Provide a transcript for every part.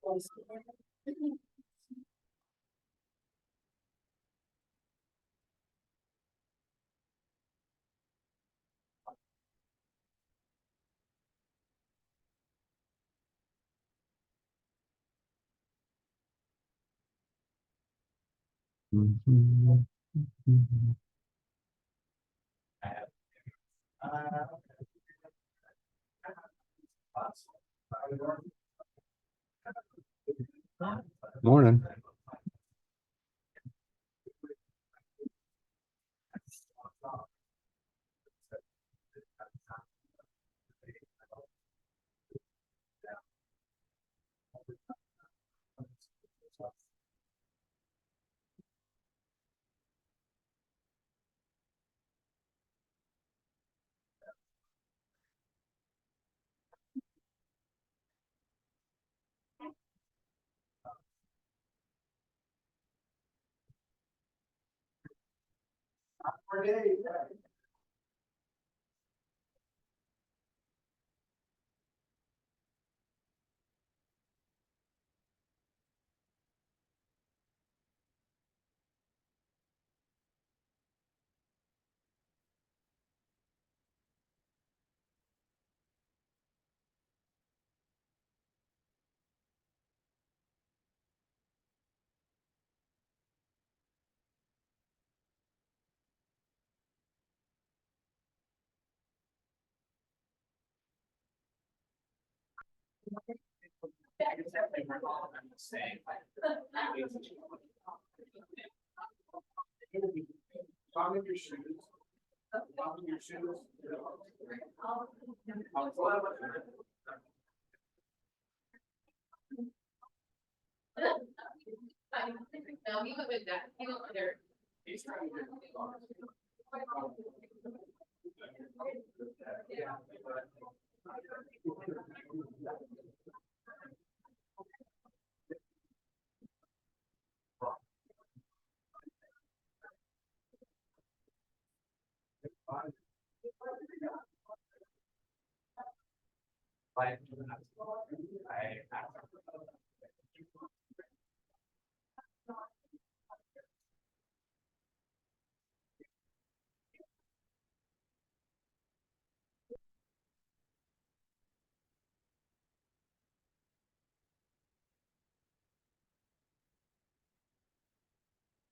Morning.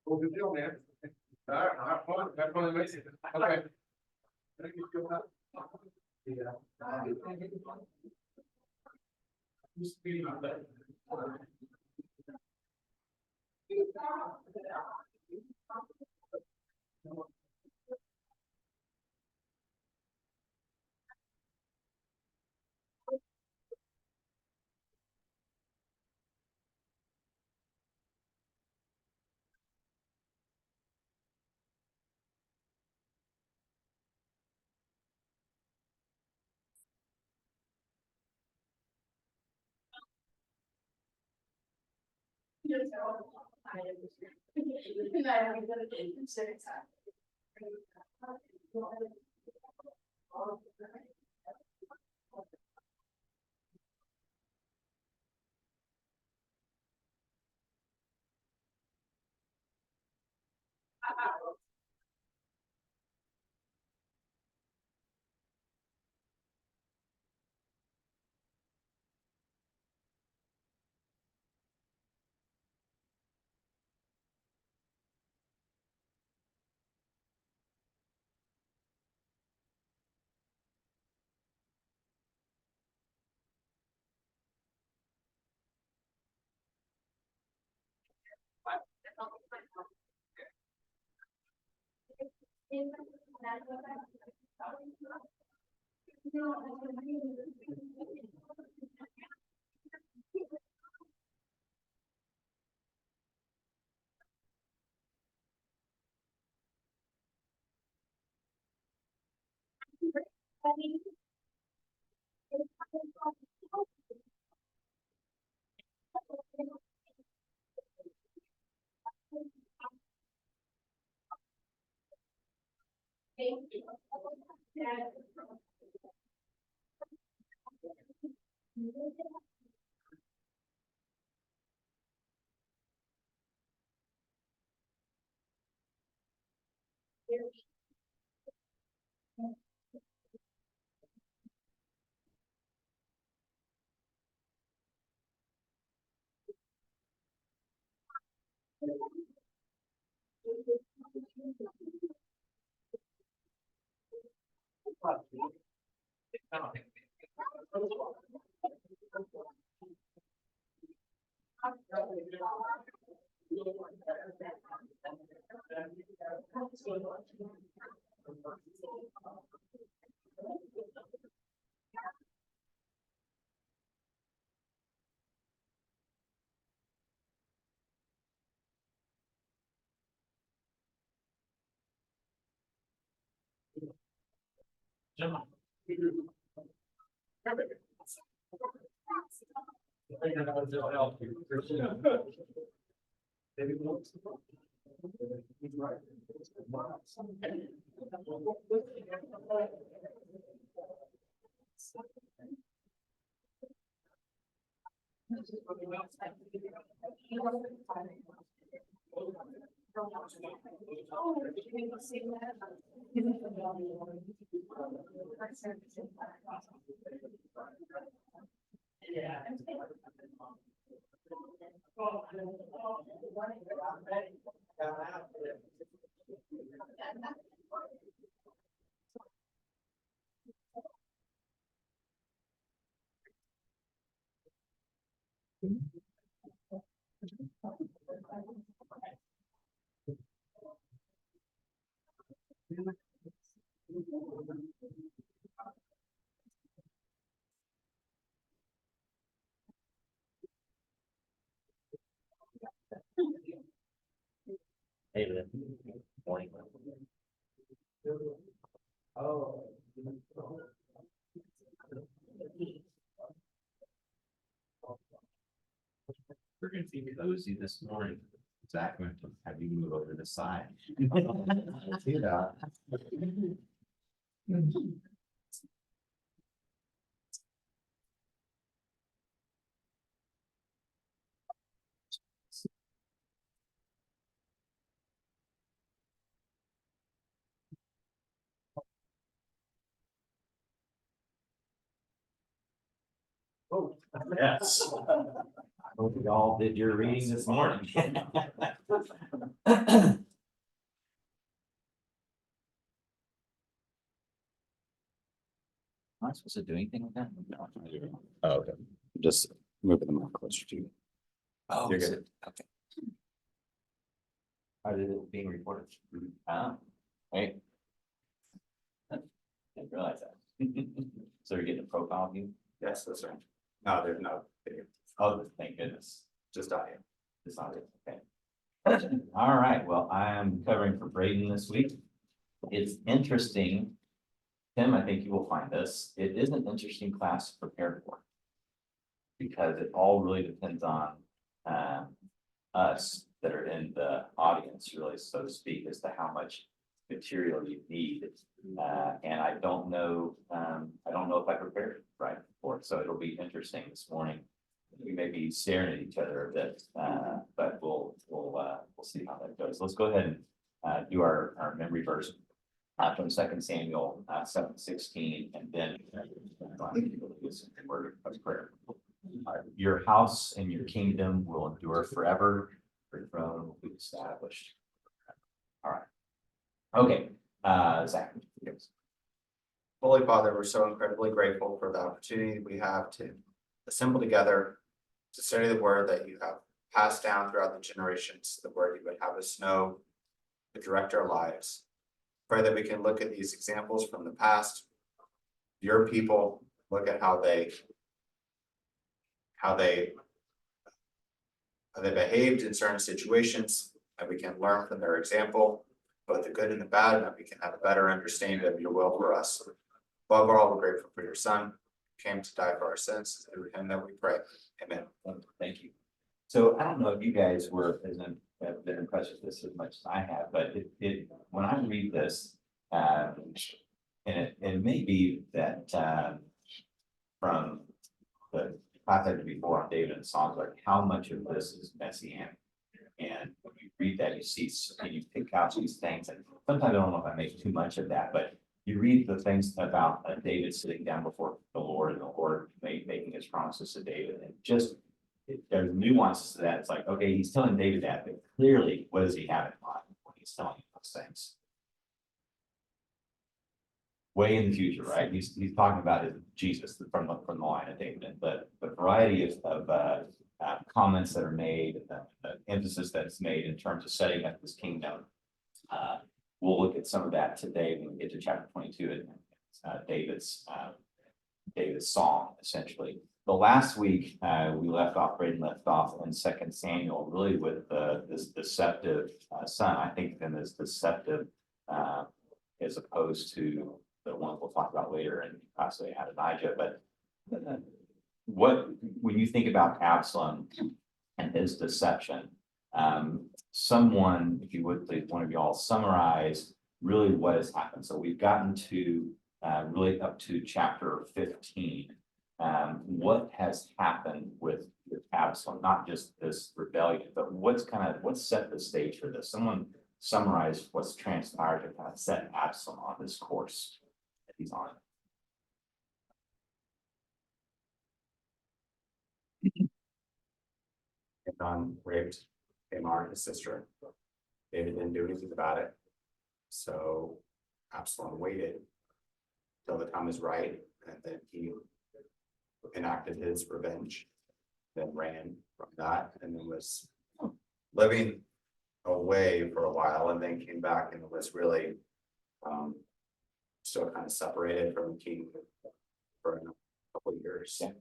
Well, good deal, man. All right, have fun. Have fun and miss it. Okay. Thank you. Yeah. Hey, Lynn. Morning. Oh. We're gonna be cozy this morning. Zach, I'm gonna have you move over to the side. See that? Oh, yes. I hope you all did your reading this morning. Am I supposed to do anything with that? No. Oh, okay. Just moving them closer to you. Oh, You're is good. it? Okay. How did it being recorded? Ah, hey. Didn't realize that. So you're getting a profile view? Yes, that's right. No, there's no video, Oh, thank goodness. just audio. It's not it, okay. All right, well, I am covering for Braden this week. It's interesting. Tim, I think you will find this. It is an interesting class to prepare for. Because it all really depends on us that are in the audience, really, so to speak, as to how much material you need. And I don't know if I prepared right for it, so it'll be interesting this morning. We may be staring at each other a bit, but we'll see how that goes. Let's go ahead and do our memory verse from 2 Samuel 7:16, and then word of prayer. Your house and your kingdom will endure forever. Your throne will be established. All right. Okay, Zach. Yes. Holy Father, we're so incredibly grateful for the opportunity we have to assemble together to study the word that you have passed down throughout the generations, the word you would have us know to direct our lives. Pray that we can look at these examples from the past, your people, look at how they behaved in certain situations, and we can learn from their example, both the good and the bad, and that we can have a better understanding of your will for us. Above all, we're grateful for your son, who came to die for our sins. Through him that we pray. Amen. Thank you. So I don't know if you guys have been impressed with this as much as I have, but when I read this, and it may be that from the class I did before on David and Psalms, like how much of this is messianic. And when you read that, you see, and you pick out these things, and sometimes I don't know if I make too much of that, but you read the things about David sitting down before the Lord, and the Lord making his promises to David, and just there's nuances to that. It's like, okay, he's telling David that, but clearly, what does he have in mind when he's telling him those things? Way in the future, right? He's talking about Jesus from the line of David, but the variety of comments that are made, the emphasis that's made in terms of setting up this kingdom. We'll look at some of that today when we get to chapter 22 and David's song, essentially. The last week we left off in 2 Samuel, really with this deceptive son. I think of him as deceptive as opposed to the ones we'll talk about later and possibly Adonijah, but. What, when you think about Absalom and his deception, someone, if you would, please, one of y'all summarize really what has happened. So we've gotten to really up to chapter 15. What has happened with Absalom, not just this rebellion, but what's set the stage for this? Someone summarize what's transpired to kind of set Absalom on this course that he's on. Amnon raped Tamar, his sister. David didn't do anything about it. So Absalom waited till the time is right, and then he enacted his revenge, then ran from that, and then was living away for a while, and then came back and was really still kind of separated from the king for a couple of years. Yeah.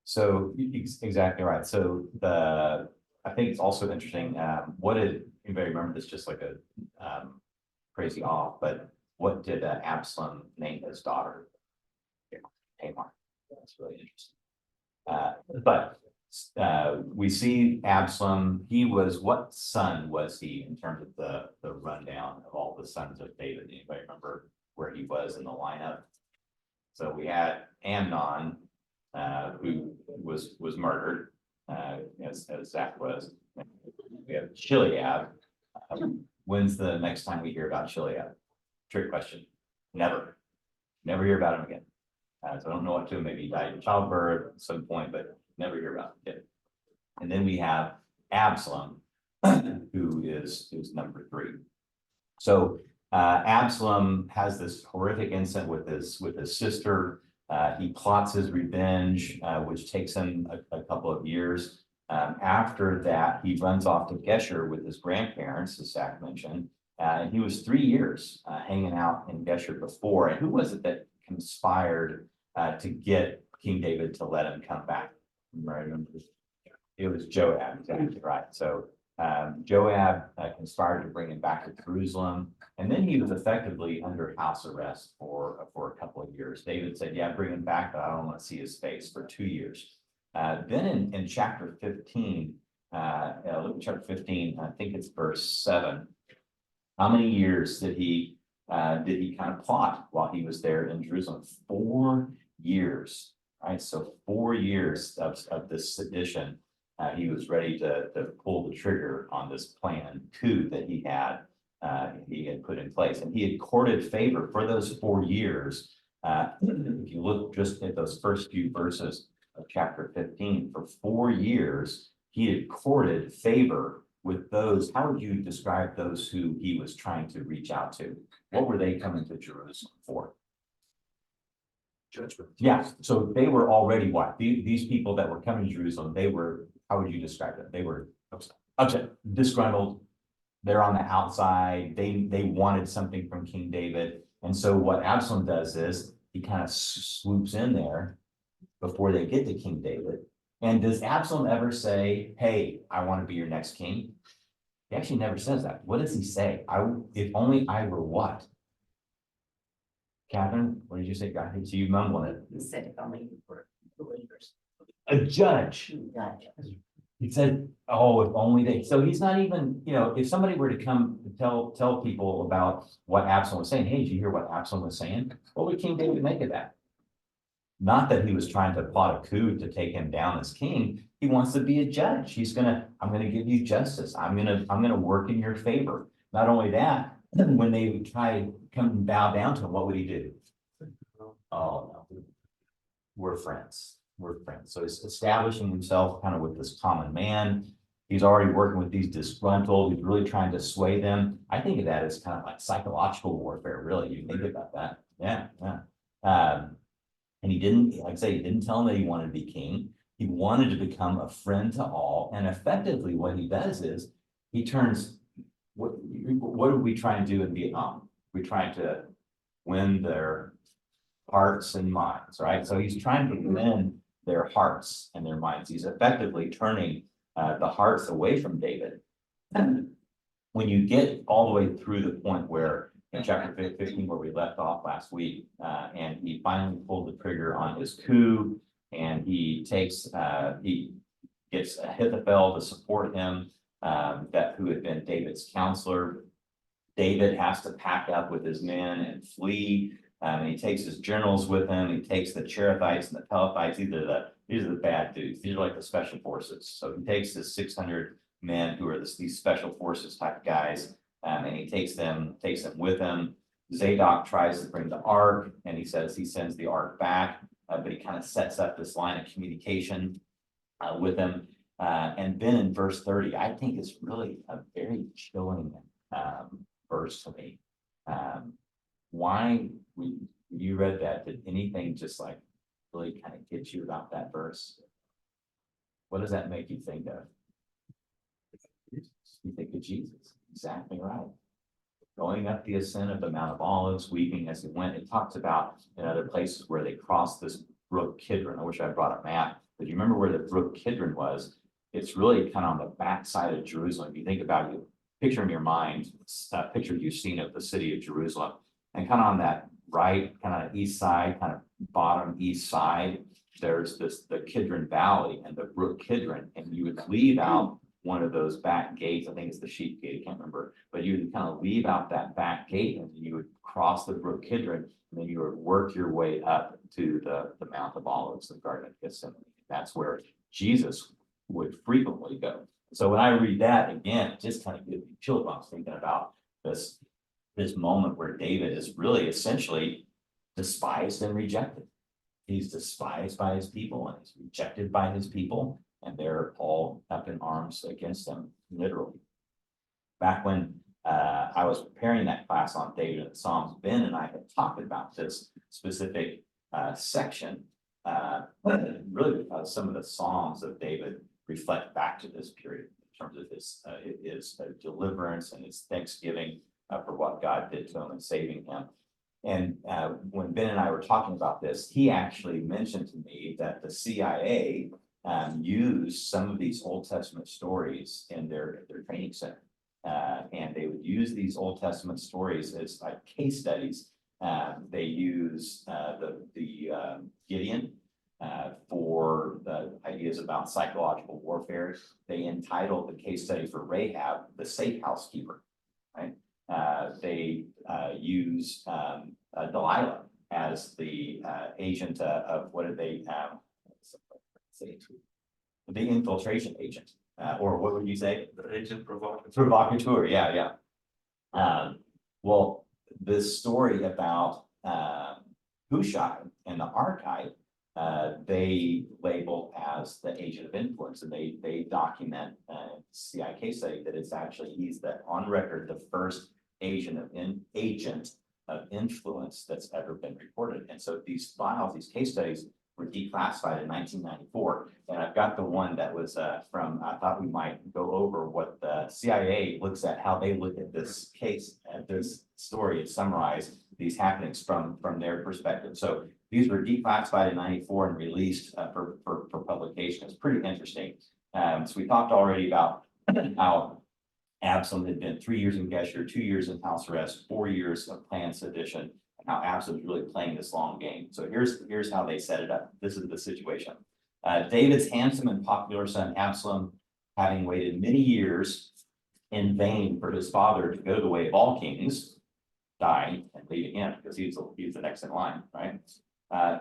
So exactly right. So I think it's also interesting. What did anybody remember this? Just like a crazy off, but what did Absalom name his daughter? Tamar. That's really interesting. But we see Absalom. He was, what son was he in terms of the rundown of all the sons of David? Anybody remember where he was in the lineup? So we had Amnon. Who was murdered, as Zach was. We have Chileab. When's the next time we hear about Chileab? Trick question. Never hear about him again. So I don't know what to him. Maybe he died in childbirth at some point, but never hear about him again. And then we have Absalom, who is number 3. So Absalom has this horrific incident with his sister. He plots his revenge, which takes him a couple of years. After that, he runs off to Geshur with his grandparents, as Zach mentioned. And he was 3 years hanging out in Geshur before. And who was it that conspired to get King David to let him come back? Right? It was Joab, exactly right. So Joab conspired to bring him back to Jerusalem. And then he was effectively under house arrest for a couple of years. David said, yeah, bring him back, but I don't want to see his face for 2 years. Then in chapter 15, look at chapter 15, I think it's verse 7. How many years did he kind of plot while he was there in Jerusalem? 4 years, right? So 4 years of this sedition. He was ready to pull the trigger on this plan coup that he had put in place, and he had courted favor for those 4 years. If you look just at those first few verses of chapter 15, for 4 years, he had courted favor with those. How would you describe those who he was trying to reach out to? What were they coming to Jerusalem for? Judgment. Yeah, so they were already what? These people that were coming to Jerusalem, they were, how would you describe them? They were upset, disgruntled. They're on the outside. They wanted something from King David. And so what Absalom does is he kind of swoops in there before they get to King David. And does Absalom ever say, hey, I want to be your next king? He actually never says that. What does he say? If only I were what? Catherine, what did you say? God, so you mumbling it. He said if only you were believers. A judge. Judge. He said, oh, if only they, so he's not even, if somebody were to come tell people about what Absalom was saying, hey, did you hear what Absalom was saying? What would King David make of that? Not that he was trying to plot a coup to take him down as king. He wants to be a judge. I'm gonna give you justice. I'm gonna work in your favor. Not only that, when they would try to come and bow down to him, what would he do? Oh, no, we're friends. We're friends. So he's establishing himself kind of with this common man. He's already working with these disgruntled. He's really trying to sway them. I think of that as kind of like psychological warfare, really. You think about that. Yeah. And he didn't, like I say, he didn't tell him that he wanted to be king. He wanted to become a friend to all. And effectively what he does is he turns, what are we trying to do in Vietnam? We're trying to win their hearts and minds, right? So he's trying to win their hearts and their minds. He's effectively turning the hearts away from David. When you get all the way through the point where in chapter 15 where we left off last week. And he finally pulled the trigger on his coup, and he gets Ahithophel to support him, who had been David's counselor. David has to pack up with his men and flee. And he takes his generals with him. He takes the Cherethites and the Pelethites. These are the bad dudes. These are like the special forces. So he takes his 600 men who are these special forces type guys, and he takes them with him. Zadok tries to bring the ark, and he sends the ark back, but he kind of sets up this line of communication with him. And then in verse 30, I think it's really a very chilling verse to me. Why, when you read that, did anything just like really kind of get you about that verse? What does that make you think of? You think of Jesus, exactly right. Going up the ascent of the Mount of Olives, weeping as he went. It talks about in other places where they crossed this brook Kidron. I wish I brought a map, but you remember where the brook Kidron was? It's really kind of on the backside of Jerusalem. If you think about it, picture in your mind, picture you've seen of the city of Jerusalem, and kind of on that right, kind of east side, kind of bottom east side, there's the Kidron Valley and the brook Kidron, and you would leave out one of those back gates. I think it's the sheep gate, I can't remember, but you would kind of leave out that back gate, and you would cross the brook Kidron, and then you would work your way up to the Mount of Olives, the Garden of Gethsemane. That's where Jesus would frequently go. So when I read that again, it just kind of gives me chill bumps thinking about this moment where David is really essentially despised and rejected. He's despised by his people and he's rejected by his people, and they're all up in arms against him, literally. Back when I was preparing that class on David and the Psalms, Ben and I had talked about this specific section, really because some of the Psalms of David reflect back to this period in terms of his deliverance and his thanksgiving for what God did to him and saving him. And when Ben and I were talking about this, he actually mentioned to me that the CIA used some of these Old Testament stories in their training center. And they would use these Old Testament stories as like case studies. They use the Gideon for the ideas about psychological warfare. They entitled the case study for Rahab, the safe housekeeper, right? They use Delilah as the agent of what did they say? The infiltration agent, or what would you say? The agent provocateur. Provocateur, yeah. Well, this story about Hushai and the archive, they label as the agent of influence, and they document CIA case study that it's actually he's on record the first agent of influence that's ever been reported. And so these files, these case studies, were declassified in 1994, and I've got the one that was from. I thought we might go over what the CIA looks at, how they look at this case, at this story, and summarize these happenings from their perspective. So these were declassified in '94 and released for publication. It's pretty interesting. So we talked already about how Absalom had been 3 years in Geshur, 2 years in house arrest, 4 years of planned sedition, and how Absalom is really playing this long game. So here's how they set it up. This is the situation. David's handsome and popular son Absalom, having waited many years in vain for his father to go the way of all kings, dying and leaving him because he's the next in line, right?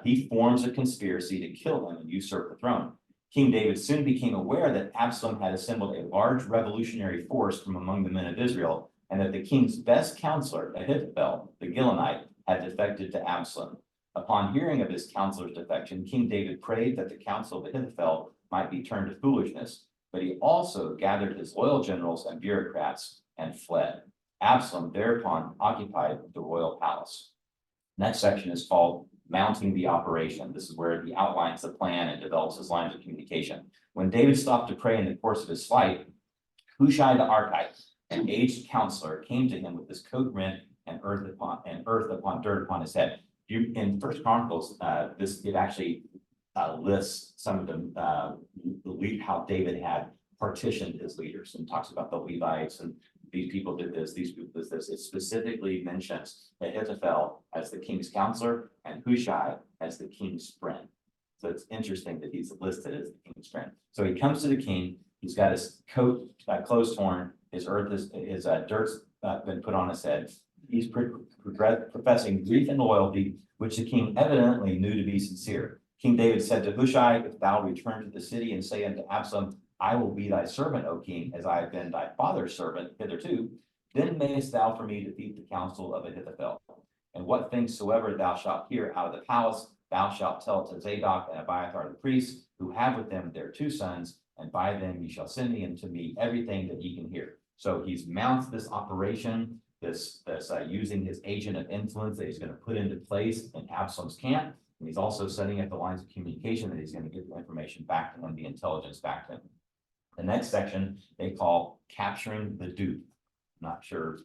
He forms a conspiracy to kill him and usurp the throne. King David soon became aware that Absalom had assembled a large revolutionary force from among the men of Israel, and that the king's best counselor, Ahithophel, the Gilonite, had defected to Absalom. Upon hearing of his counselor's defection, King David prayed that the counsel of Ahithophel might be turned to foolishness, but he also gathered his loyal generals and bureaucrats and fled. Absalom thereupon occupied the royal palace. Next section is called Mounting the Operation. This is where he outlines the plan and develops his lines of communication. When David stopped to pray in the course of his flight, Hushai the Archite, an aged counselor, came to him with his coat rent and dirt upon his head. In First Chronicles, it actually lists some of how David had partitioned his leaders, and talks about the Levites and these people did this, these people did this. It specifically mentions Ahithophel as the king's counselor and Hushai as the king's friend. So it's interesting that he's listed as the king's friend. So he comes to the king, he's got his coat, clothes torn, his dirt's been put on his head. He's professing grief and loyalty, which the king evidently knew to be sincere. King David said to Hushai, if thou return to the city and say unto Absalom, I will be thy servant, O king, as I have been thy father's servant hitherto, then mayest thou for me defeat the counsel of Ahithophel. And what things soever thou shalt hear out of the palace, thou shalt tell to Zadok and Abiathar the priests, who have with them their 2 sons, and by them ye shall send me unto me everything that ye can hear. So he's mounts this operation, this using his agent of influence that he's going to put into place in Absalom's camp. And he's also setting up the lines of communication that he's going to get the information back to him, the intelligence back to him. The next section they call capturing the dupe. Not sure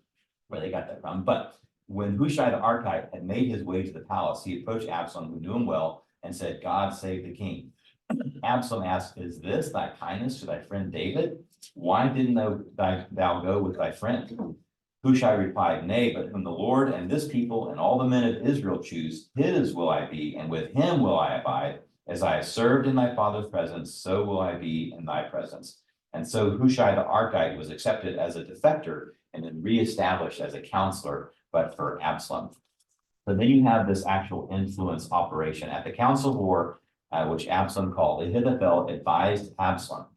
where they got that from, but when Hushai the Archite had made his way to the palace, he approached Absalom, who knew him well, and said, God save the king. Absalom asked, is this thy kindness to thy friend David? Why didn't thou go with thy friend? Hushai replied, nay, but whom the Lord and this people and all the men of Israel choose, his will I be, and with him will I abide. As I have served in thy father's presence, so will I be in thy presence. And so Hushai the Archite was accepted as a defector and then reestablished as a counselor, but for Absalom. So then you have this actual influence operation at the council of war, which Absalom called. Ahithophel advised Absalom.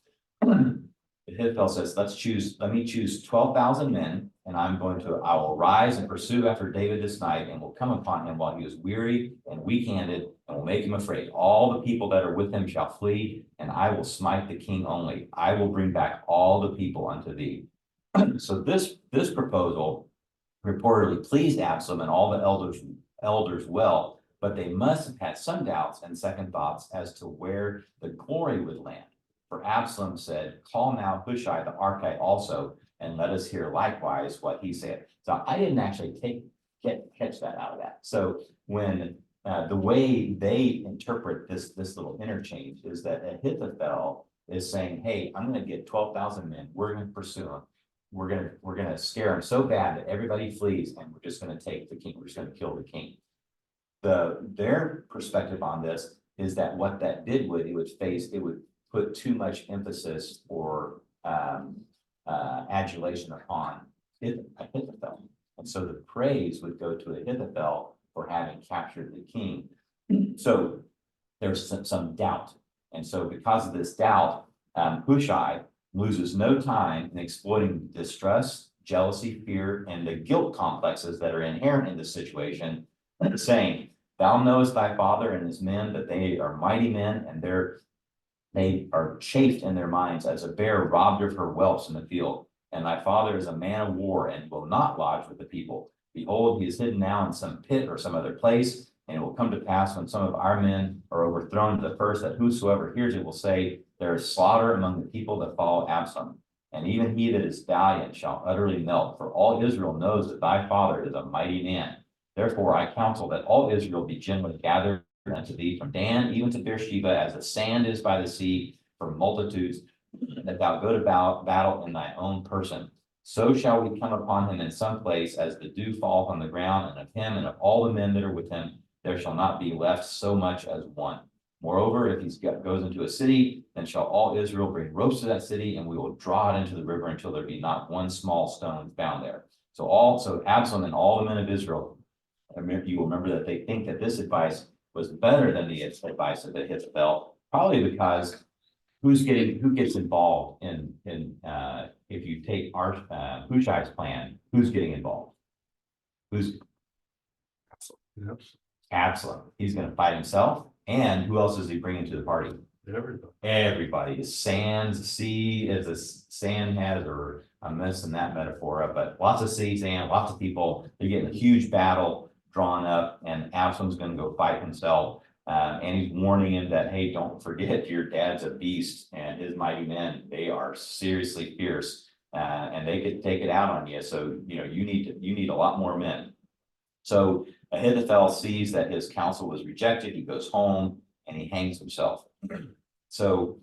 Ahithophel says, let me choose 12,000 men, and I will rise and pursue after David this night, and will come upon him while he is weary and weak-handed, and will make him afraid. All the people that are with him shall flee, and I will smite the king only. I will bring back all the people unto thee. So this proposal reportedly pleased Absalom and all the elders well, but they must have had some doubts and second thoughts as to where the glory would land. For Absalom said, call now Hushai the Archite also, and let us hear likewise what he said. So I didn't actually catch that out of that. So when the way they interpret this little interchange is that Ahithophel is saying, hey, I'm going to get 12,000 men. We're going to pursue them. We're going to scare them so bad that everybody flees, and we're just going to take the king. We're just going to kill the king. Their perspective on this is that what that did it would put too much emphasis or adulation upon Ahithophel. And so the praise would go to Ahithophel for having captured the king. So there's some doubt. And so because of this doubt, Hushai loses no time in exploiting distrust, jealousy, fear, and the guilt complexes that are inherent in this situation, saying, thou knowest thy father and his men, that they are mighty men, and they are chafed in their minds as a bear robbed of her whelps in the field. And thy father is a man of war and will not lodge with the people. Behold, he is hidden now in some pit or some other place. And it will come to pass when some of our men are overthrown to the first, that whosoever hears it will say, there is slaughter among the people that follow Absalom. And even he that is valiant shall utterly melt. For all Israel knows that thy father is a mighty man. Therefore I counsel that all Israel be generally gathered unto thee from Dan even to Beersheba, as the sand is by the sea, for multitudes, that thou go to battle in thy own person. So shall we come upon him in some place, as the dew falleth on the ground, and of him and of all the men that are with him there shall not be left so much as one. Moreover, if he goes into a city, then shall all Israel bring ropes to that city, and we will draw it into the river until there be not one small stone found there. So Absalom and all the men of Israel, you will remember that they think that this advice was better than the advice of Ahithophel, probably because who gets involved in if you take Hushai's plan, who's getting involved? Who's Absalom? He's going to fight himself, and who else is he bringing to the party? Everybody. The sea as a sand has, or I'm messing that metaphor up, but lots of sea, sand, lots of people. They're getting a huge battle drawn up, and Absalom's going to go fight himself. And he's warning him that, hey, don't forget your dad's a beast, and his mighty men, they are seriously fierce, and they could take it out on you. So, you need a lot more men. So Ahithophel sees that his counsel was rejected. He goes home and he hangs himself. So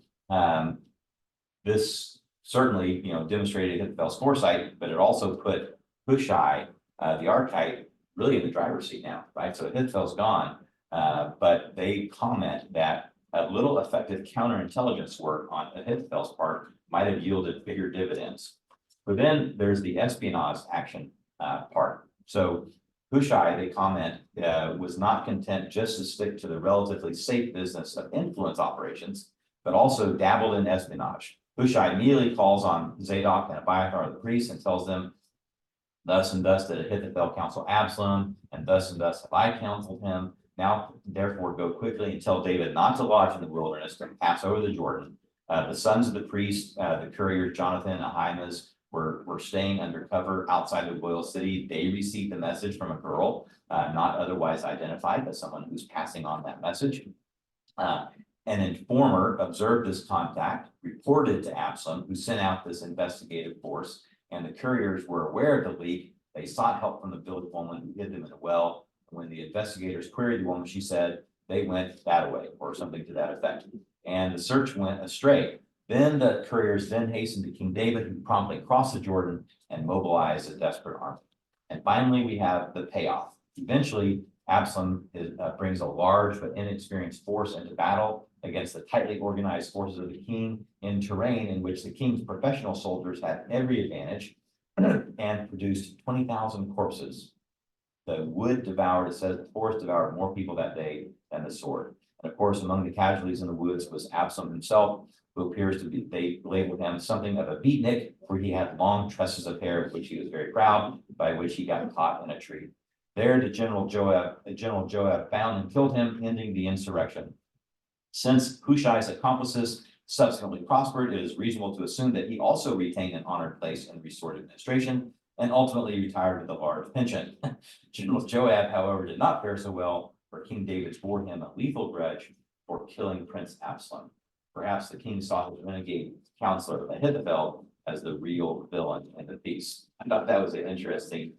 this certainly, demonstrated Ahithophel's foresight, but it also put Hushai, the Archite, really in the driver's seat now, right? So Ahithophel's gone, but they comment that a little effective counterintelligence work on Ahithophel's part might have yielded bigger dividends. But then there's the espionage action part. So Hushai, they comment, was not content just to stick to the relatively safe business of influence operations, but also dabbled in espionage. Hushai immediately calls on Zadok and Abiathar the priests and tells them, thus and thus did Ahithophel counsel Absalom, and thus have I counseled him. Now, therefore, go quickly and tell David not to lodge in the wilderness, but pass over the Jordan. The sons of the priests, the couriers Jonathan and Ahimaaz, were staying undercover outside the royal city. They received a message from a girl, not otherwise identified, but someone who's passing on that message. An informer observed this contact, reported to Absalom, who sent out this investigative force, and the couriers were aware of the leak. They sought help from the village woman who hid them in a well. When the investigators queried the woman, she said they went that way, or something to that effect. And the search went astray. Then the couriers then hastened to King David, who promptly crossed the Jordan and mobilized a desperate army. And finally, we have the payoff. Eventually, Absalom brings a large but inexperienced force into battle against the tightly organized forces of the king in terrain in which the king's professional soldiers had every advantage and produced 20,000 corpses. The wood devoured, it says the forest devoured more people that day than the sword. And of course, among the casualties in the woods was Absalom himself, who appears to be, they labeled him something of a beatnik, for he had long tresses of hair, of which he was very proud, by which he got caught in a tree. There, General Joab found and killed him, ending the insurrection. Since Hushai's accomplices subsequently prospered, it is reasonable to assume that he also retained an honored place in restored administration and ultimately retired with a large pension. General Joab, however, did not fare so well, for King David bore him a lethal grudge for killing Prince Absalom. Perhaps the king saw his renegade counselor Ahithophel as the real villain in the piece. I thought that was an interesting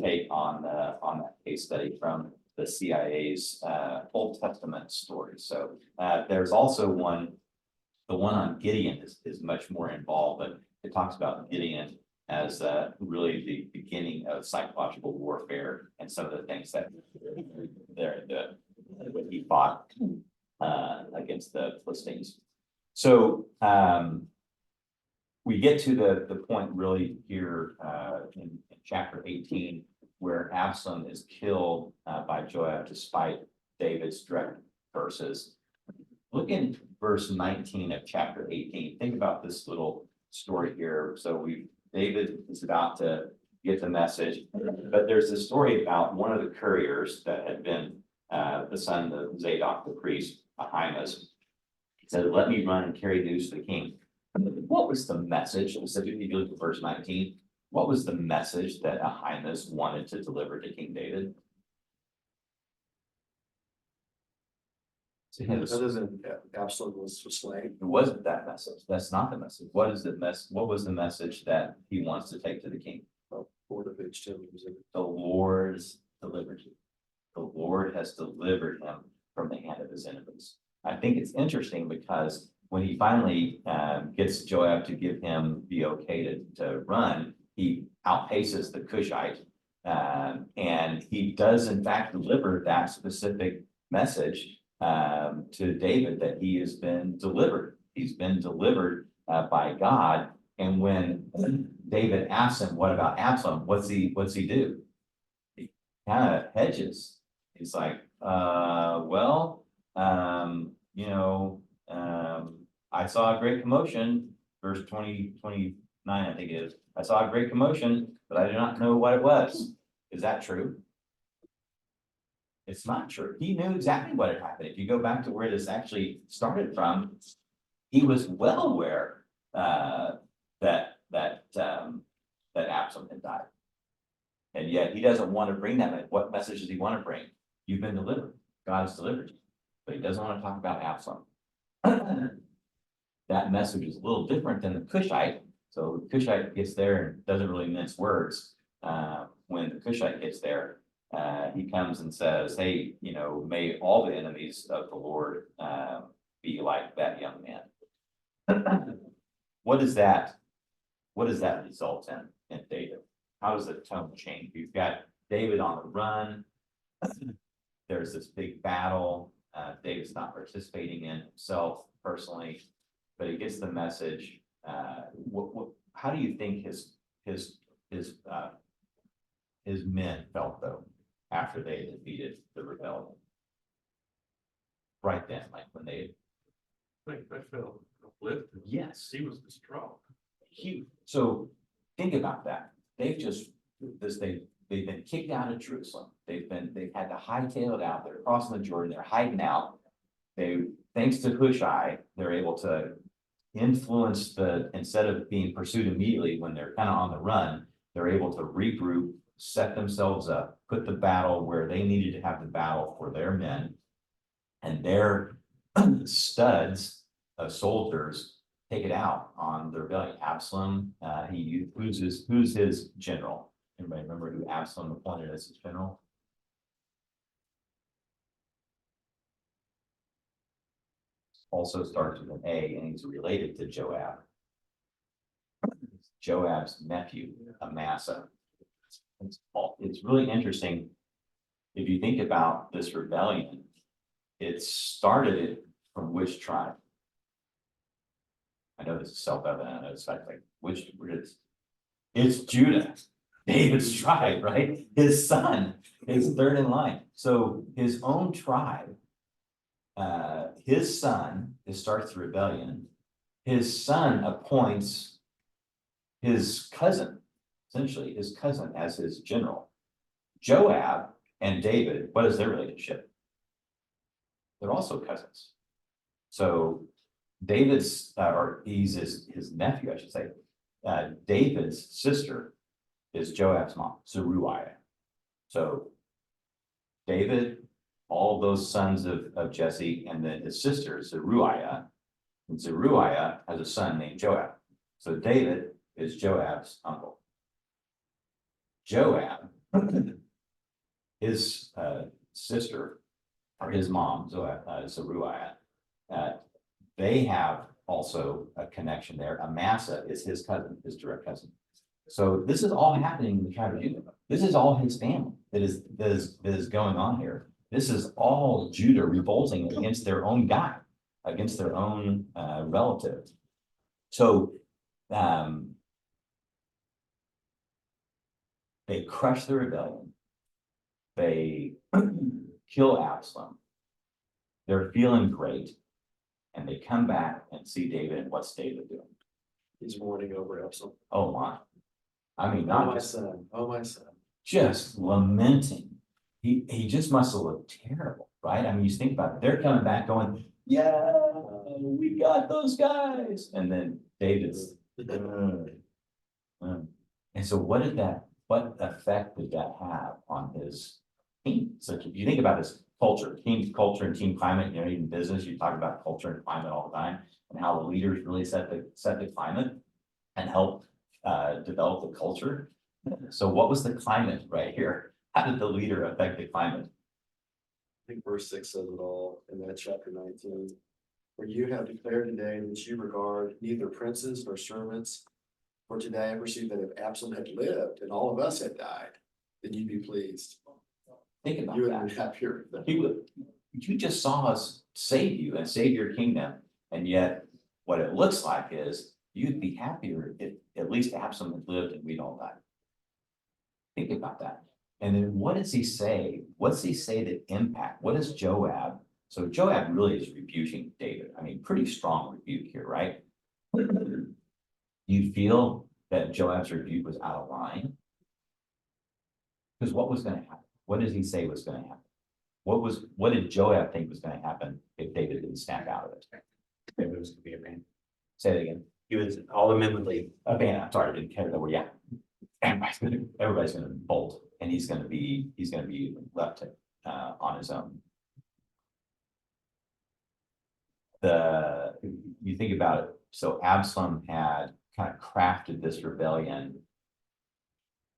take on that case study from the CIA's Old Testament story. So there's also the one on Gideon is much more involved, but it talks about Gideon as really the beginning of psychological warfare and some of the things that when he fought against the Philistines. So we get to the point really here in chapter 18, where Absalom is killed by Joab despite David's direct verses. Look in verse 19 of chapter 18. Think about this little story here. So David is about to get the message, but there's a story about one of the couriers that had been the son of Zadok, the priest, Ahimaaz. He said, "Let me run and carry news to the king." What was the message? Specifically, if you look at verse 19, what was the message that Ahimaaz wanted to deliver to King David? To him, Other than Absalom was slain. it wasn't that message. That's not the message. What is the what was the message that he wants to take to the king? Board of H2 The Lord's delivered you. The Lord has delivered him from the hand of his enemies. I think it's interesting because when he finally gets Joab to give him the okay to run, he outpaces the Cushite, and he does in fact deliver that specific message to David that he has been delivered. He's been delivered by God. And when David asks him, "What about Absalom?" What's he do? He kind of hedges. He's like, I saw a great commotion, verse 29, I think it is. I saw a great commotion, but I do not know what it was. Is that true? It's not true. He knew exactly what had happened. If you go back to where this actually started from, he was well aware that Absalom had died. And yet he doesn't want to bring that. What message does he want to bring? You've been delivered. God's delivered you. But he doesn't want to talk about Absalom. That message is a little different than the Cushite. So the Cushite gets there and doesn't really mince words. When the Cushite gets there, he comes and says, "Hey, may all the enemies of the Lord be like that young man." What does that what does that result in David? How does the tone change? You've got David on the run. There's this big battle. David's not participating in himself personally, but he gets the message. How do you think his men felt though after they defeated the rebellion? Right then, like when they, I felt uplifted. yes, He was distraught. so think about that. They've just, they've been kicked out of Jerusalem. They've had to hightail it out. They're crossing the Jordan. They're hiding out. Thanks to Hushai, they're able to influence instead of being pursued immediately when they're kind of on the run, they're able to regroup, set themselves up, put the battle where they needed to have the battle for their men. And their studs of soldiers take it out on the rebellion. Absalom, who's his general? Anybody remember who Absalom appointed as his general? Also starts with an A, and he's related to Joab. Joab's nephew, Amasa. It's really interesting. If you think about this rebellion, it started from which tribe? I know this is self-evident. I know it's like it's Judah, David's tribe, right? His son is third in line. So his own tribe, his son, it starts the rebellion. His son appoints his cousin, essentially his cousin, as his general. Joab and David, what is their relationship? They're also cousins. So David's, or he's his nephew, I should say. David's sister is Joab's mom, Zeruiah. So David, all those sons of Jesse, and then his sister Zeruiah. And Zeruiah has a son named Joab. So David is Joab's uncle. Joab, his sister, or his mom, Zeruiah, they have also a connection there. Amasa is his cousin, his direct cousin. So this is all happening in the tribe of Judah. This is all his family that is going on here. This is all Judah revolting against their own guy, against their own relative. So they crush the rebellion. They kill Absalom. They're feeling great. And they come back and see David, and what's David doing? He's mourning over Absalom. Oh my. I mean, Oh, not my just, son, oh, my son. just lamenting. He just must have looked terrible, right? I mean, you think about it, they're coming back going, yeah, we got those guys. And then David's. And so what effect did that have on his team? So if you think about this culture, team culture and team climate, you know, even business, you talk about culture and climate all the time, and how the leaders really set the climate and help develop the culture. So what was the climate right here? How did the leader affect the climate? I think verse 6 says it all in that chapter 19. For you have declared today that you regard neither princes nor servants. For today I perceive that if Absalom had lived and all of us had died, then you'd be pleased. Think about You would that. be happier. You just saw us save you and save your kingdom, and yet what it looks like is you'd be happier if at least Absalom had lived and we'd all died. Think about that. And then what does he say? What's he say that impact? What is Joab? So Joab really is rebuking David. I mean, pretty strong rebuke here, right? You feel that Joab's rebuke was out of line? Because what was going to happen? What did he say was going to happen? What did Joab think was going to happen if David didn't snap out of it? It was gonna be a ban. Say it again. He was, all the men would leave. A ban. I'm sorry, I didn't care that word. Yeah. Everybody's gonna bolt, and he's gonna be left on his own. You think about it, so Absalom had kind of crafted this rebellion,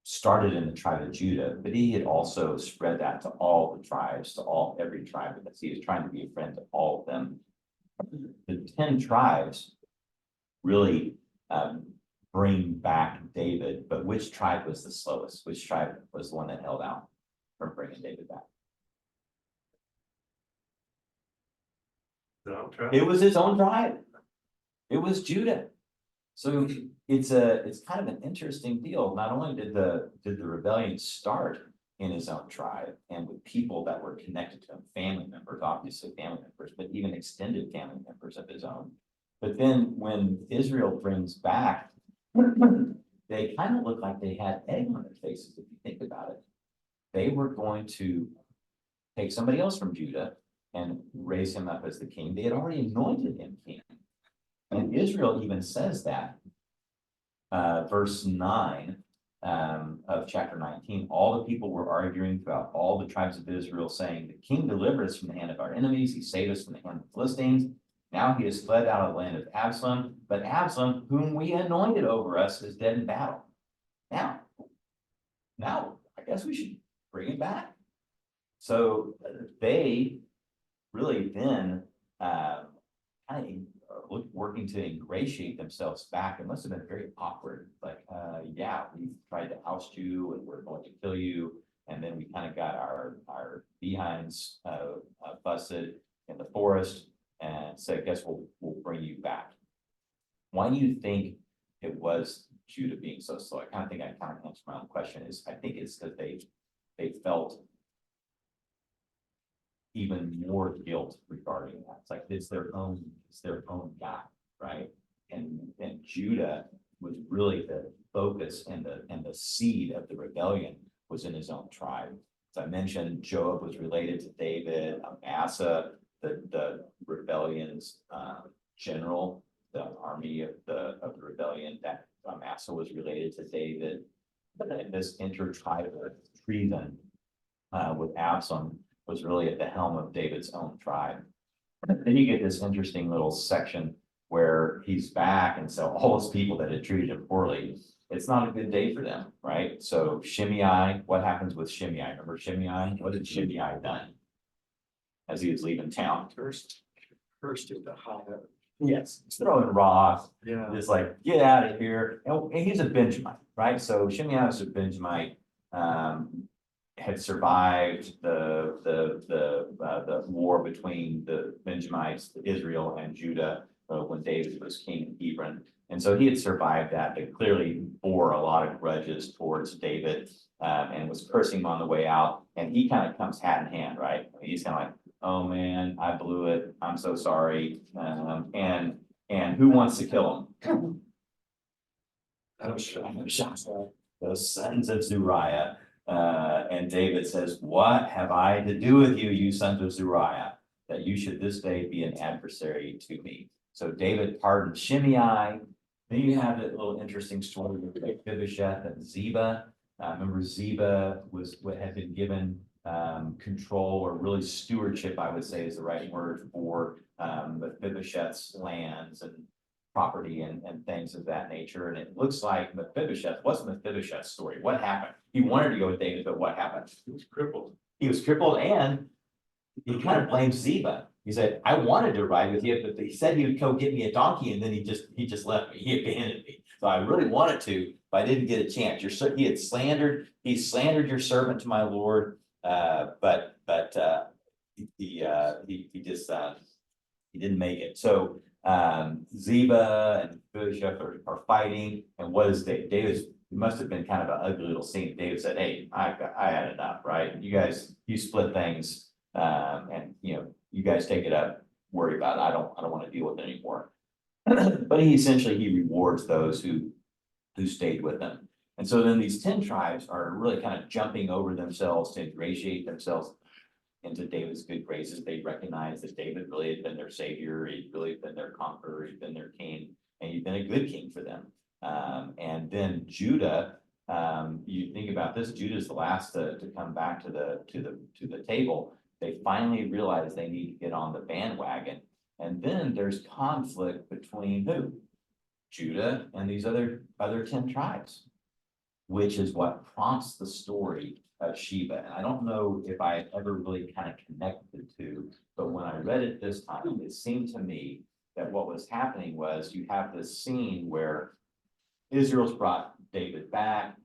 started in the tribe of Judah, but he had also spread that to all the tribes, to every tribe, because he was trying to be a friend to all of them. The 10 tribes really bring back David, but which tribe was the slowest? Which tribe was the one that held out from bringing David back? No, try. It was his own tribe. It was Judah. So it's kind of an interesting deal. Not only did the rebellion start in his own tribe and with people that were connected to him, family members, obviously family members, but even extended family members of his own. But then when Israel brings back, they kind of look like they had egg on their faces, if you think about it. They were going to take somebody else from Judah and raise him up as the king. They had already anointed him king. And Israel even says that. Verse 9 of chapter 19, all the people were arguing throughout all the tribes of Israel, saying, the king delivered us from the hand of our enemies, he saved us from the hand of the Philistines. Now he has fled out of the land of Absalom, but Absalom, whom we anointed over us, is dead in battle. Now, I guess we should bring him back. So they really then kind of working to ingratiate themselves back. It must have been very awkward. Like, yeah, we tried to oust you and we're going to kill you. And then we kind of got our behinds busted in the forest and said, guess we'll bring you back. Why do you think it was Judah being so slow? I kind of answered my own question. I think it's because they felt even more guilt regarding that. It's like it's their own guy, right? And Judah was really the focus and the seed of the rebellion was in his own tribe. As I mentioned, Joab was related to David. Amasa, the rebellion's general, the army of the rebellion, that Amasa was related to David. But then this intertribal treason with Absalom was really at the helm of David's own tribe. Then you get this interesting little section where he's back, and so all those people that had treated him poorly, it's not a good day for them, right? So Shimei, what happens with Shimei? Remember Shimei? What did Shimei done as he was leaving town? Cursed him to high heaven. Yes, he's throwing rocks, Yeah. just like, get out of here. And he's a Benjamite, right? So Shimei was a Benjamite, had survived the war between the Benjamites, Israel and Judah, when David was king in Hebron. And so he had survived that, but clearly bore a lot of grudges towards David, and was cursing him on the way out. And he kind of comes hat in hand, right? He's kind of like, oh man, I blew it. I'm so sorry. And who wants to kill him? Those sons of Zuriah. And David says, what have I to do with you, you sons of Zuriah, that you should this day be an adversary to me? So David pardoned Shimei. Then you have that little interesting story with Mephibosheth and Ziba. Remember, Ziba was what had been given control, or really stewardship, I would say is the right word, for Mephibosheth's lands and property and things of that nature. And it looks like Mephibosheth, what's Mephibosheth's story? What happened? He wanted to go with David, but what happened? He was crippled. He was crippled, and he kind of blamed Ziba. He said, I wanted to ride with you, but he said he would go get me a donkey, and then he just left me. He abandoned me. So I really wanted to, but I didn't get a chance. He slandered your servant to my Lord, but he didn't make it. So Ziba and Mephibosheth are fighting, and what is David? It must have been kind of an ugly little scene. David said, hey, I had enough, right? You split things, and you guys take it up, worry about it. I don't want to deal with it anymore. But he rewards those who stayed with him. And so then these 10 tribes are really kind of jumping over themselves to ingratiate themselves into David's good graces. They recognize that David really had been their savior. He'd really been their conqueror. He'd been their king, and he'd been a good king for them. And then Judah, you think about this, Judah's the last to come back to the table. They finally realize they need to get on the bandwagon. And then there's conflict between who? Judah and these other 10 tribes, which is what prompts the story of Sheba. And I don't know if I ever really kind of connected the two, but when I read it this time, it seemed to me that what was happening was you have this scene where Israel's brought David back.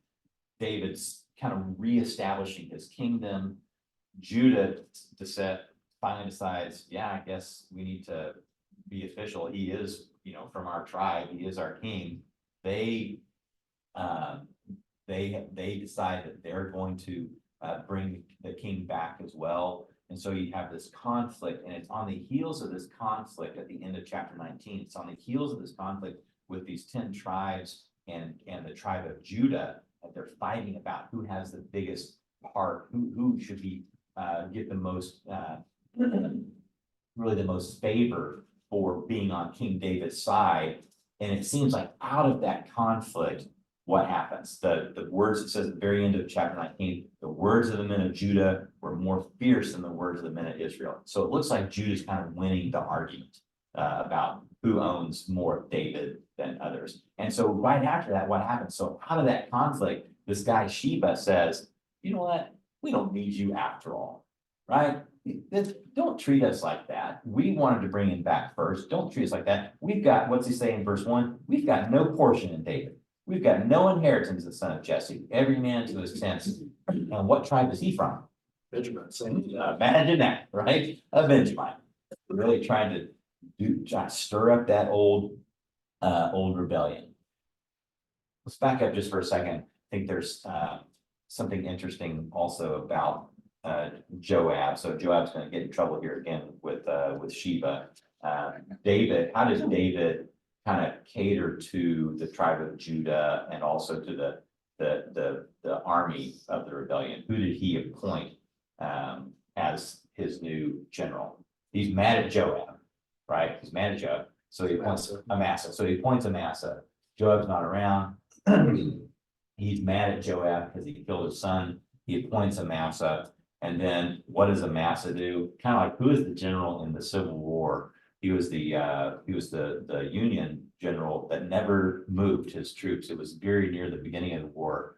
David's kind of reestablishing his kingdom. Judah finally decides, yeah, I guess we need to be official. He is, from our tribe. He is our king. They decide that they're going to bring the king back as well. And so you have this conflict, and it's on the heels of this conflict at the end of chapter 19. It's on the heels of this conflict with these 10 tribes and the tribe of Judah, that they're fighting about who has the biggest part, who should be get the most really the most favor for being on King David's side. And it seems like out of that conflict, what happens? The words, it says at the very end of chapter 19, the words of the men of Judah were more fierce than the words of the men of Israel. So it looks like Judah's kind of winning the argument about who owns more of David than others. And so right after that, what happens? So out of that conflict, this guy Sheba says, you know what? We don't need you after all, right? Don't treat us like that. We wanted to bring him back first. Don't treat us like that. We've got, what's he say in verse 1? We've got no portion in David. We've got no inheritance, the son of Jesse, every man to his tents. And what tribe is he from? Benjamin, same. Imagine that, right? A Benjamin. Really trying to stir up that old rebellion. Let's back up just for a second. I think there's something interesting also about Joab. So Joab's going to get in trouble here again with Sheba. David, how does David kind of cater to the tribe of Judah and also to the army of the rebellion? Who did he appoint as his new general? He's mad at Joab, right? He's mad at Joab. So he appoints Amasa. So he appoints Amasa. Joab's not around. He's mad at Joab because he killed his son. He appoints Amasa. And then what does Amasa do? Kind of like, who is the general in the Civil War? He was the Union general that never moved his troops. It was very near the beginning of the war.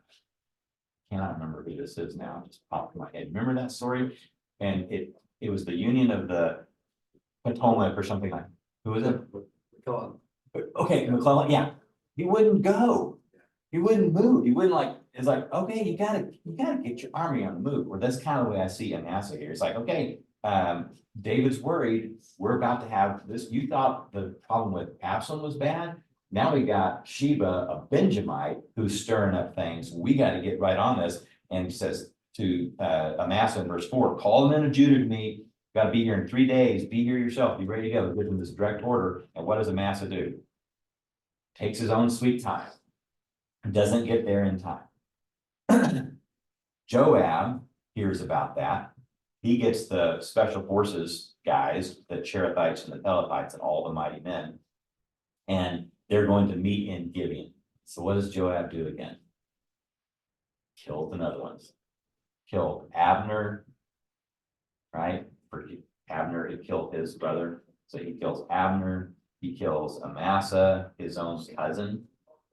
Cannot remember who this is now. It just popped in my head. Remember that story? And it was the Union of the Potomac or something like. Who was it? McClellan. Okay, McClellan. Yeah, he wouldn't go. He wouldn't move. He wouldn't like. It's like, okay, you gotta get your army on the move. Or that's kind of the way I see Amasa here. It's like, okay, David's worried. We're about to have this. You thought the problem with Absalom was bad. Now we got Sheba, a Benjamite, who's stirring up things. We got to get right on this. And he says to Amasa in verse 4, call the men of Judah to me. Got to be here in 3 days. Be here yourself. Be ready to go. Give him this direct order. And what does Amasa do? Takes his own sweet time. Doesn't get there in time. Joab hears about that. He gets the special forces guys, the Cherethites and the Pelethites and all the mighty men. And they're going to meet in Gibeon. So what does Joab do again? Kills another one. Killed Abner, right? For Abner, he killed his brother. So he kills Abner. He kills Amasa, his own cousin.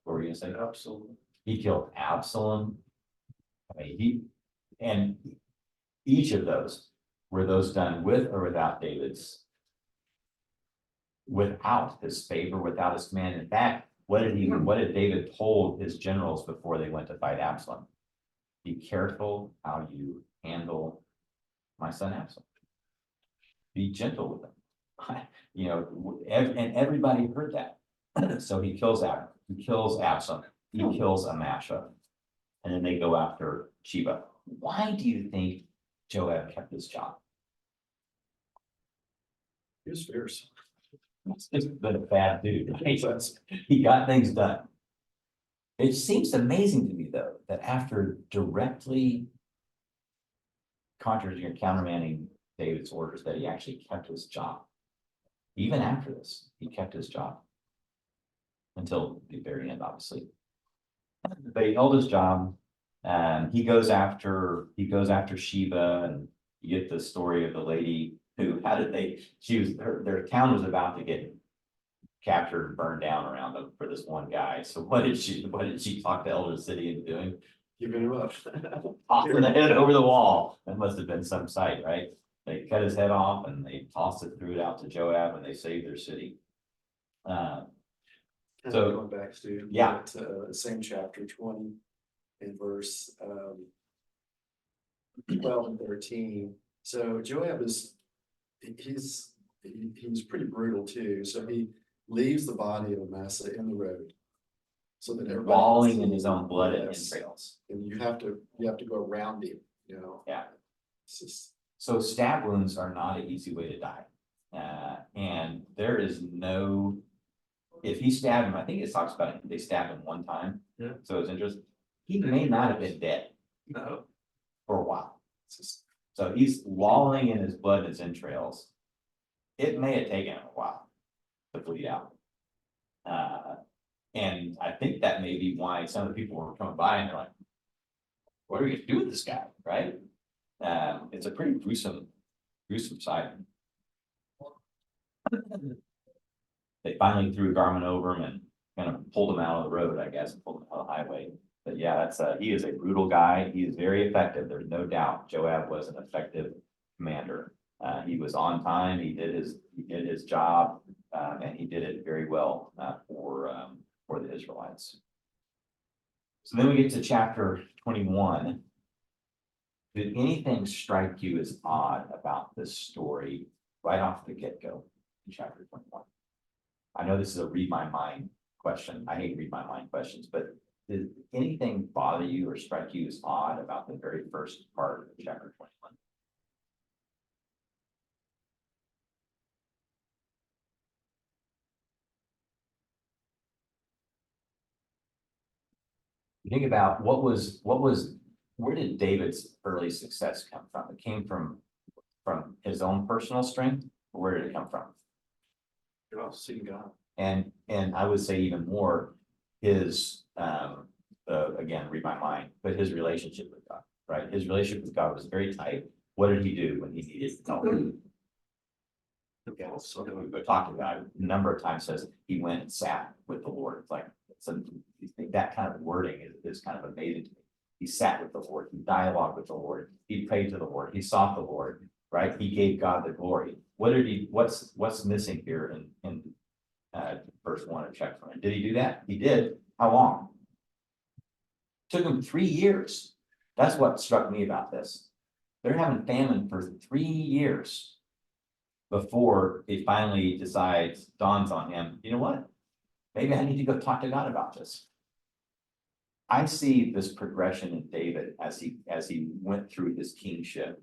What were you gonna say? Absalom. He killed Absalom. I mean, and each of those, were those done with or without David's, without his favor, without his command? In fact, what did David told his generals before they went to fight Absalom? Be careful how you handle my son Absalom. Be gentle with him. And everybody heard that. So he kills Abner, he kills Absalom, he kills Amasa, and then they go after Sheba. Why do you think Joab kept his job? He was fierce. He's been a bad dude, right? He got things done. It seems amazing to me, though, that after directly contradicting or countermanding David's orders, that he actually kept his job. Even after this, he kept his job until the very end, obviously. But he held his job, and he goes after Sheba, and you get the story of the lady who, their town was about to get captured and burned down around them for this one guy. So what did she talk the elder of the city into doing? Giving him up. Tossing the head over the wall. That must have been some sight, right? They cut his head off and they tossed it, threw it out to Joab, and they saved their city. So- Going back to. Yeah. Same chapter 20 and verse 12 and 13. So Joab is, he's pretty brutal too. So he leaves the body of Amasa in the road. So that everybody. can walling in see. his own blood and Yes. entrails. And you have to go around him, you know? Yeah. It's just, So stab wounds are not an easy way to die. And there is no, if he stabbed him, I think it talks about it, they stabbed him one time. Yeah. So it's interesting, he may not have been dead No. for a while. it's just, So he's walling in his blood and his entrails. It may have taken him a while to bleed out. And I think that may be why some of the people were coming by and they're like, what are we gonna do with this guy, right? It's a pretty gruesome sight. They finally threw a garment over him and kind of pulled him out of the road, I guess, and pulled him out of the highway. But yeah, that's he is a brutal guy. He is very effective. There's no doubt. Joab was an effective commander. He was on time. He did his job, and he did it very well for the Israelites. So then we get to chapter 21. Did anything strike you as odd about this story right off the get-go in chapter 21? I know this is a read my mind question. I hate read my mind questions, but did anything bother you or strike you as odd about the very first part of chapter 21? You think about where did David's early success come from? It came from his own personal strength, or where did it come from? You're all seeing God. And I would say even more, his again, read my mind, but his relationship with God, right? His relationship with God was very tight. What did he do when he needed help? Yeah, so we've talked about it a number of times, says he went and sat with the Lord. It's like, so you think that kind of wording is kind of amazing to me. He sat with the Lord, he dialogued with the Lord, he prayed to the Lord, he sought the Lord, right? He gave God the glory. What's missing here in verse 1 of chapter 1? Did he do that? He did. How long? Took him 3 years. That's what struck me about this. They're having famine for 3 years before he finally dawns on him, you know what? Maybe I need to go talk to God about this. I see this progression in David as he went through his kingship,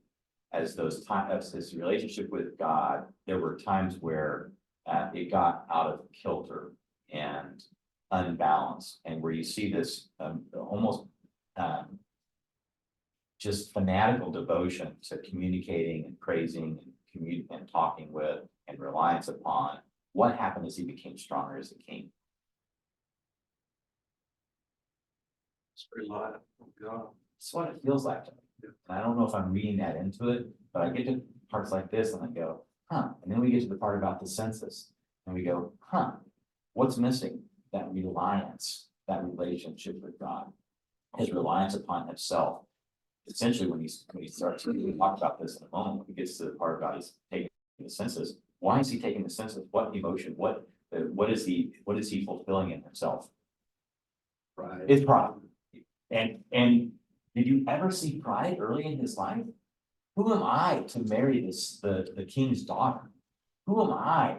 as his relationship with God. There were times where it got out of kilter and unbalanced, and where you see this almost just fanatical devotion to communicating and praising and talking with and reliance upon. What happened as he became stronger as a king? It's pretty lot of God. That's what it feels like to me. And I don't know if I'm reading that into it, but I get to parts like this and I go, huh? And then we get to the part about the census and we go, huh? What's missing? That reliance, that relationship with God, his reliance upon himself. Essentially, when he starts to talk about this in a moment, when he gets to the part about he's taking the census, why is he taking the census? What emotion? What is he fulfilling in himself? right. It's pride. And did you ever see pride early in his life? Who am I to marry the king's daughter? Who am I?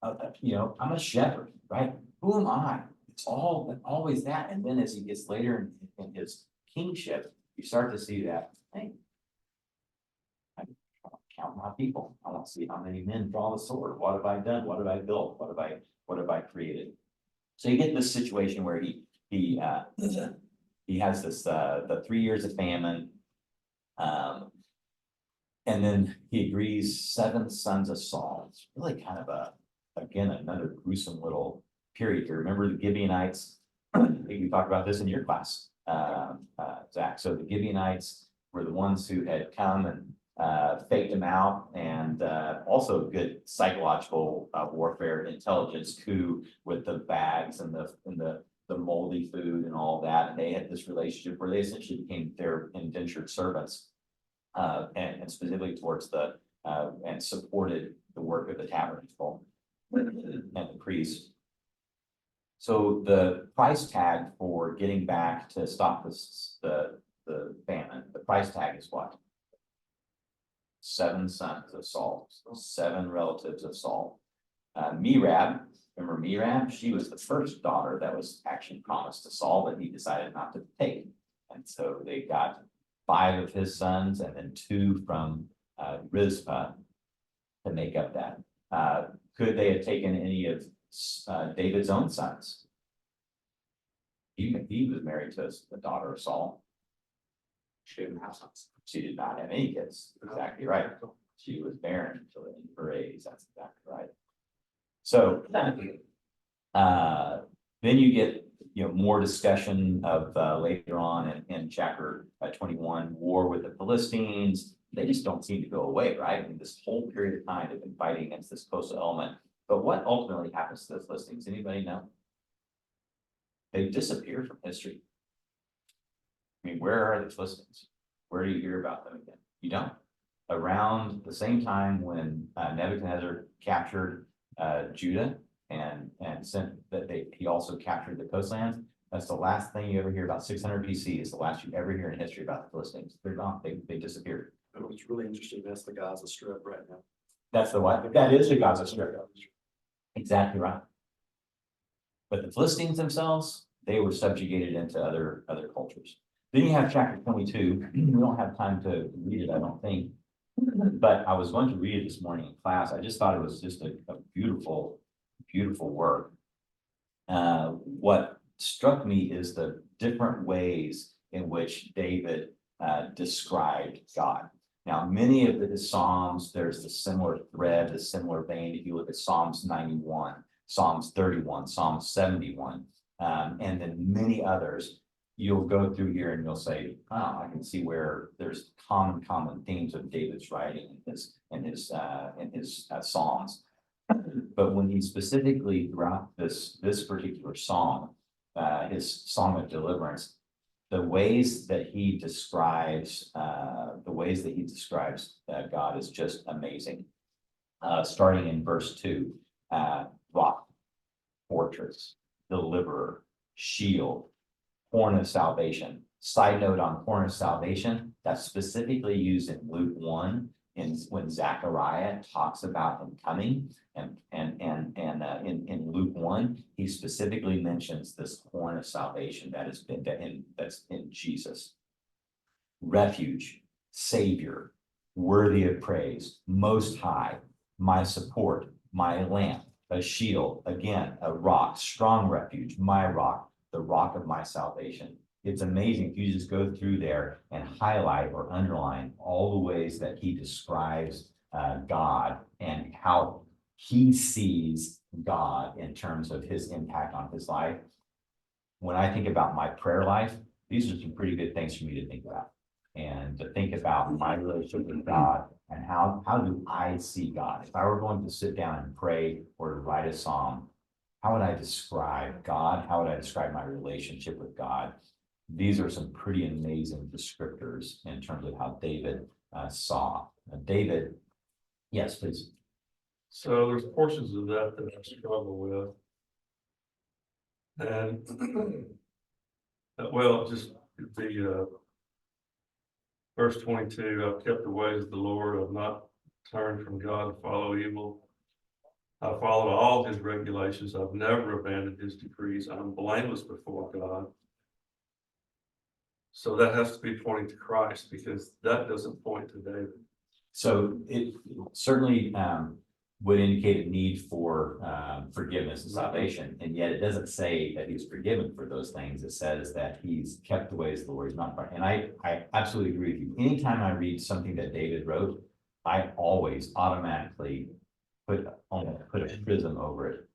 I'm a shepherd, right? Who am I? It's always that. And then as he gets later in his kingship, you start to see that, hey, I count my people. I want to see how many men draw the sword. What have I done? What have I built? What have I created? So you get this situation where he has this the 3 years of famine. And then he agrees 7 sons of Saul. It's really kind of again, another gruesome little period here. Remember the Gibeonites? I think we talked about this in your class, Zach. So the Gibeonites were the ones who had come and faked him out, and also good psychological warfare, intelligence coup with the bags and the moldy food and all that. And they had this relationship where they essentially became their indentured servants, and specifically towards and supported the work of the tabernacle and the priests. So the price tag for getting back to stop the famine, the price tag is what? 7 sons of Saul, 7 relatives of Saul. Merab, remember Merab? She was the first daughter that was actually promised to Saul, but he decided not to take. And so they got 5 of his sons and then 2 from Rizpah to make up that. Could they have taken any of David's own sons? He was married to the daughter of Saul. She didn't have sons. She did not have any kids. Exactly right. She was barren until her age. That's exactly right. So then you get more discussion of later on in chapter 21, war with the Philistines. They just don't seem to go away, right? I mean, this whole period of time they've been fighting against this coastal element. But what ultimately happens to the Philistines? Anybody know? They disappear from history. I mean, where are the Philistines? Where do you hear about them again? You don't. Around the same time when Nebuchadnezzar captured Judah and sent that he also captured the coastlands. That's the last thing you ever hear about. 600 BC is the last you ever hear in history about the Philistines. They're gone. They disappeared. Oh, it's really interesting. That's the Gaza Strip right now. That's the what? That is the Gaza Strip. Exactly right. But the Philistines themselves, they were subjugated into other cultures. Then you have chapter 22. We don't have time to read it, I don't think. But I was going to read it this morning in class. I just thought it was just a beautiful, beautiful work. What struck me is the different ways in which David described God. Now, many of his Psalms, there's the similar thread, the similar vein. If you look at Psalms 91, Psalms 31, Psalms 71, and then many others, you'll go through here and you'll say, oh, I can see where there's common themes of David's writing in his Psalms. But when he specifically throughout this particular song, his song of deliverance, the ways that he describes God is just amazing. Starting in verse 2, rock, fortress, deliverer, shield, horn of salvation. Side note on horn of salvation, that's specifically used in Luke 1 when Zechariah talks about him coming. And in Luke 1, he specifically mentions this horn of salvation that's in Jesus. Refuge, savior, worthy of praise, most high, my support, my lamp, a shield, again, a rock, strong refuge, my rock, the rock of my salvation. It's amazing if you just go through there and highlight or underline all the ways that he describes God and how he sees God in terms of his impact on his life. When I think about my prayer life, these are some pretty good things for me to think about. And to think about my relationship with God and how do I see God? If I were going to sit down and pray or to write a psalm, how would I describe God? How would I describe my relationship with God? These are some pretty amazing descriptors in terms of how David saw. David, yes, please. So there's portions of that I struggle with. And well, just the verse 22, I've kept the ways of the Lord, I've not turned from God to follow evil. I followed all his regulations. I've never abandoned his decrees. I'm blameless before God. So that has to be pointing to Christ because that doesn't point to David. So it certainly would indicate a need for forgiveness and salvation, and yet it doesn't say that he's forgiven for those things. It says that he's kept the ways of the Lord, he's not. And I absolutely agree with you. Anytime I read something that David wrote, I always automatically put a prism over it.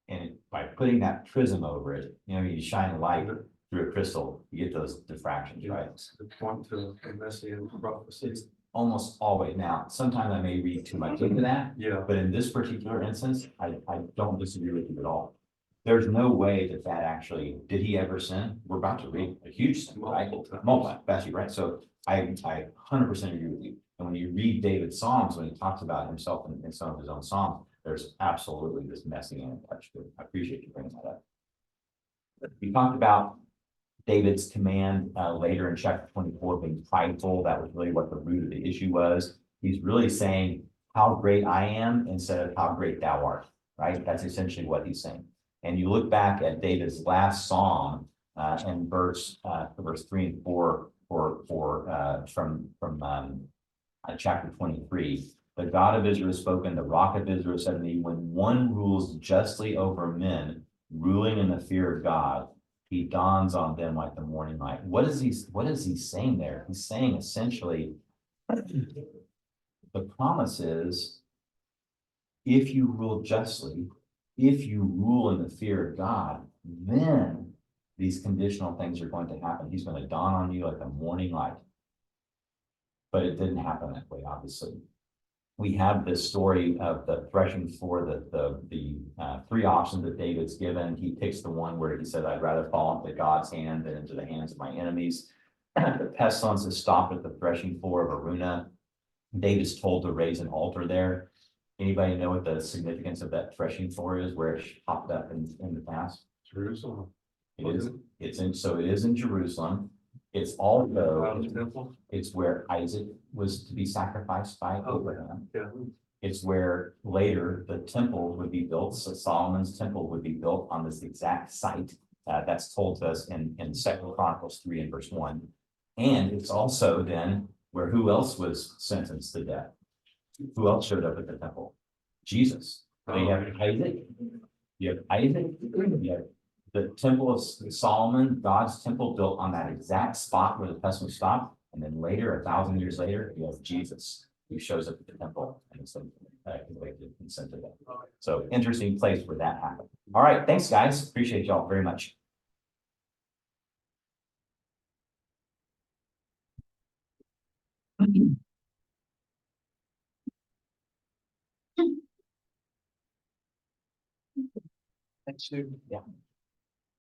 And by putting that prism over it, you shine light through a crystal, you get those diffractions, right? The point to a messianic prophecy. It's almost always. Now, sometimes I may read too much into that, Yeah. but in this particular instance, I don't disagree with you at all. There's no way that actually, did he ever sin? We're about to read a huge sin, right? Multiple, that's right. So I 100% agree with you. And when you read David's Psalms, when he talks about himself in some of his own Psalms, There's absolutely this messing and touch to it. I appreciate you bringing that up. We talked about David's command later in chapter 24 being prideful. That was really what the root of the issue was. He's really saying how great I am instead of how great thou art, right? That's essentially what he's saying. And you look back at David's last psalm and verse 3 and 4 from chapter 23. The God of Israel has spoken, the rock of Israel said to me, when one rules justly over men, ruling in the fear of God, he dawns on them like the morning light. What is he saying there? He's saying essentially, the promise is, if you rule justly, if you rule in the fear of God, then these conditional things are going to happen. He's going to dawn on you like the morning light. But it didn't happen that way, obviously. We have this story of the threshing floor, the three options that David's given. He picks the one where he said, I'd rather fall into God's hand than into the hands of my enemies. The pestilence is stopped at the threshing floor of Aruna. David's told to raise an altar there. Anybody know what the significance of that threshing floor is, where it popped up in the past? Jerusalem. It is in Jerusalem. It's also, Temple. it's where Isaac was to be sacrificed by Abraham. Yeah. It's where later the temple would be built. So Solomon's temple would be built on this exact site. That's told to us in 2 Chronicles 3 and verse 1. And it's also then where who else was sentenced to death? Who else showed up at the temple? Jesus. So you have Isaac. You have Isaac. You have the temple of Solomon, God's temple built on that exact spot where the pestilence stopped. And then later, 1,000 years later, you have Jesus who shows up at the temple and is convicted and sent to death. So interesting place where that happened. All right. Thanks, guys. Appreciate y'all very much. Thanks, Sue. Yeah.